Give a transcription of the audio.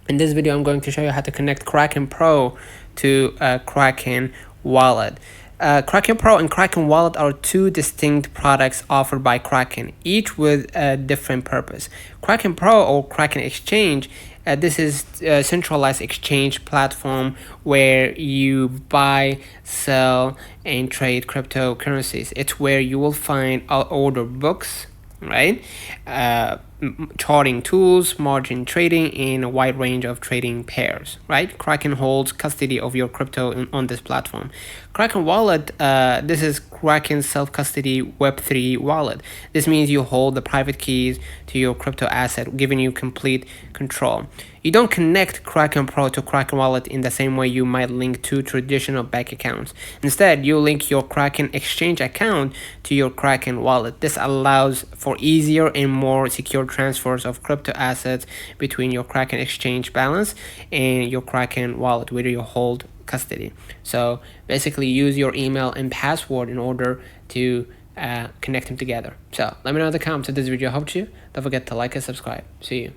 In this video, I'm going to show you how to connect Kraken Pro to Kraken Wallet. Kraken Pro and Kraken Wallet are two distinct products offered by Kraken, each with a different purpose. Kraken Pro or Kraken Exchange, this is a centralized exchange platform where you buy, sell, and trade cryptocurrencies. It's where you will find order books, right? Charting tools, margin trading, and a wide range of trading pairs, right? Kraken holds custody of your crypto on this platform. Kraken Wallet, this is Kraken's self-custody Web3 wallet. This means you hold the private keys to your crypto asset, giving you complete control. You don't connect Kraken Pro to Kraken Wallet in the same way you might link two traditional bank accounts. Instead, you link your Kraken Exchange account to your Kraken Wallet. This allows for easier and more secure transfers of crypto assets between your Kraken Exchange balance and your Kraken Wallet, where you hold custody. So basically, use your email and password in order to connect them together. So let me know in the comments if this video helped you. Don't forget to like and subscribe. See you.